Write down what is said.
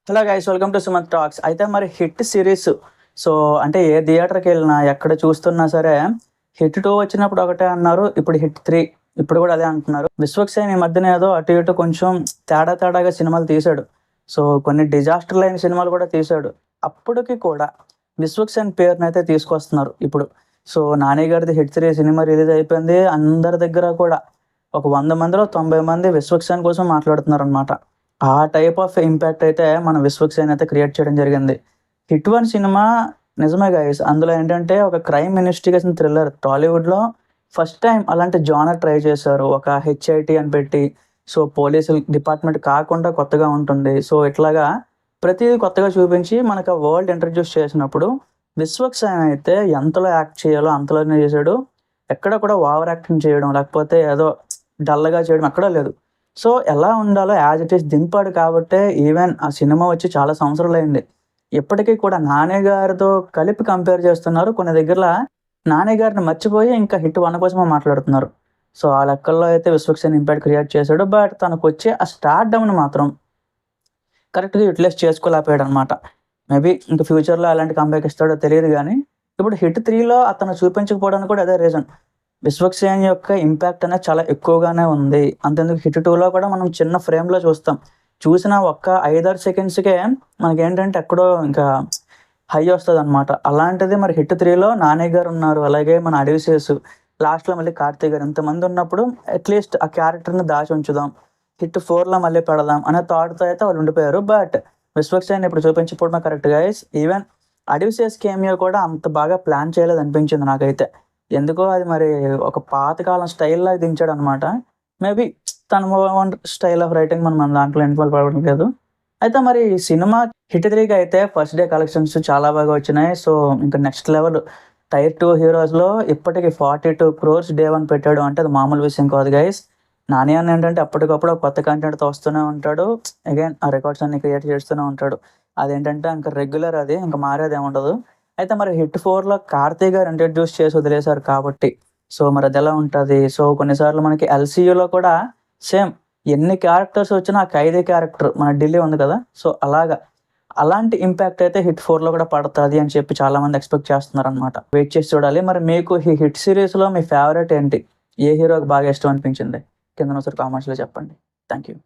Hello guys, welcome to Sumanth talks. అయితే మరి hit series so అంటే ఏ థియేటర్కి వెళ్ళినా ఎక్కడ చూస్తున్నా సరే హిట్ 2 వచ్చినప్పుడు ఒకటే అన్నారు, ఇప్పుడు హిట్ 3 ఇప్పుడు కూడా అదే అంటున్నారు. విశ్వక్సేన్ ఈ మధ్యన ఏదో అటు ఇటు కొంచెం తేడాగా సినిమాలు తీశాడు. సో కొన్ని డిజాస్టర్లు అయిన సినిమాలు కూడా తీశాడు. అప్పటికి కూడా విశ్వక్సేన్ పేరునైతే తీసుకొస్తున్నారు ఇప్పుడు. సో నాని గారిది హిట్ 3 సినిమా రిలీజ్ అయిపోయింది. అందరి దగ్గర కూడా ఒక 100 మందిలో 90 మంది విశ్వక్సేన్ కోసం మాట్లాడుతున్నారు అనమాట. ఆ టైప్ ఆఫ్ ఇంపాక్ట్ అయితే మన విశ్వక్సేన్ అయితే క్రియేట్ చేయడం జరిగింది. హిట్ 1 సినిమా నిజమే గైస్. అందులో ఏంటంటే ఒక క్రైమ్ ఇన్వెస్టిగేషన్ థ్రిల్లర్. టాలీవుడ్‌లో ఫస్ట్ టైం అలాంటి జానర్ ట్రై చేశారు. ఒక హెచ్ఐటీ అని పెట్టి, సో పోలీసులు డిపార్ట్మెంట్ కాకుండా కొత్తగా ఉంటుంది. సో ఇట్లాగా ప్రతీది కొత్తగా చూపించి మనకు ఆ వరల్డ్ ఇంట్రడ్యూస్ చేసినప్పుడు విశ్వక్సేన్ అయితే ఎంతలో యాక్ట్ చేయాలో అంతలోనే చేశాడు. ఎక్కడ కూడా ఓవర్ యాక్టింగ్ చేయడం, లేకపోతే ఏదో డల్‌గా చేయడం ఎక్కడా లేదు. సో ఎలా ఉండాలో యాజ్ ఇట్ ఈస్ దింపాడు కాబట్టే ఈవెన్ ఆ సినిమా వచ్చి చాలా సంవత్సరాలయింది. ఇప్పటికీ కూడా 'నాని' గారితో కలిపి కంపేర్ చేస్తున్నారు. కొన్ని దగ్గరల 'నాని' గారిని మర్చిపోయి ఇంకా హిట్ 1 కోసమే మాట్లాడుతున్నారు. సో ఆ లెక్కల్లో అయితే విశ్వక్సేన్ ఇంపాక్ట్ క్రియేట్ చేశాడు. బట్ తనకొచ్చే ఆ స్టార్‌డమ్‌ని మాత్రం కరెక్ట్‌గా యుటిలైజ్ చేసుకోలేకపోయాడనమాట. మేబీ ఇంక ఫ్యూచర్‌లో ఎలాంటి కంబ్యాక్ ఇస్తాడో తెలీదు గానీ, ఇప్పుడు హిట్ 3లో అతను చూపించకపోవడానికి కూడా అదే రీజన్. విశ్వక్సేన్ యొక్క ఇంపాక్ట్ అనేది చాలా ఎక్కువగానే ఉంది. అంతెందుకు హిట్ 2లో కూడా మనం చిన్న ఫ్రేమ్‌లో చూస్తాం. చూసిన ఒక్క 5, 6 సెకండ్స్‌కే మనకేంటంటే ఎక్కడో ఇంకా హై వస్తదనమాట. అలాంటిది మరి హిట్ 3లో 'నాని' గారు ఉన్నారు. అలాగే మన 'అడివిశేషు', లాస్ట్‌లో మళ్ళీ 'కార్తీ' గారు ఇంతమంది ఉన్నప్పుడు అట్‌లీస్ట్ ఆ క్యారెక్టర్‌ని దాచి ఉంచుదాం. హిట్ 4లో మళ్ళీ పెడదాం అనే థాట్‌తో అయితే వాళ్ళు ఉండిపోయారు. బట్ విశ్వక్సేన్ ఇప్పుడు చూపించకపోవడం correct guys. Even 'Adivi Sesh' cameo కూడా అంత బాగా ప్లాన్ చేయలేదనిపించింది నాకైతే. ఎందుకో అది మరి ఒక పాతకాలం స్టైల్‌లాగా దించాడనమాట. మేబీ తన ఓన్ స్టైల్ ఆఫ్ రైటింగ్ మన దాంట్లో ఇన్వాల్వ్ అవ్వడం లేదు. అయితే మరి ఈ సినిమా హిట్ 3కి అయితే ఫస్ట్ డే కలెక్షన్స్ చాలా బాగా వచ్చినాయి. సో ఇంకా నెక్స్ట్ లెవెల్ టైర్ 2 హీరోస్‌లో ఇప్పటికి 42 క్రోర్స్ డే 1 పెట్టాడు అంటే అది మామూలు విషయం కాదు గైస్. 'నాని' అన్న ఏంటంటే అప్పటికప్పుడు ఒక కొత్త కంటెంట్‌తో వస్తూనే ఉంటాడు. అగైన్ ఆ రికార్డ్స్ అన్ని క్రియేట్ చేస్తూనే ఉంటాడు. అదేంటంటే ఇంక రెగ్యులర్ అది. ఇంక మారేదేముండదు. అయితే మరి హిట్ 4లో 'కార్తీ' గారు ఇంట్రడ్యూస్ చేసి వదిలేశారు కాబట్టి, సో మరి అదెలా ఉంటది? సో కొన్నిసార్లు మనకి ఎల్‌సీయూలో కూడా సేమ్ ఎన్ని క్యారెక్టర్స్ వచ్చినా ఆ ఖైదీ క్యారెక్టర్ మన ఢిల్లీ ఉంది కదా! సో అలాగా. అలాంటి ఇంపాక్ట్ అయితే హిట్ 4లో కూడా పడతది అని చెప్పి చాలామంది ఎక్స్‌పెక్ట్ చేస్తున్నారనమాట. వెయిట్ చేసి చూడాలి. మరి మీకు ఈ హిట్ సీరీస్‌లో మీ ఫేవరెట్ ఏంటి? ఏ హీరోకి బాగా ఇష్టం అనిపించింది? కిందన ఒకసారి కామెంట్స్‌లో చెప్పండి. Thank you.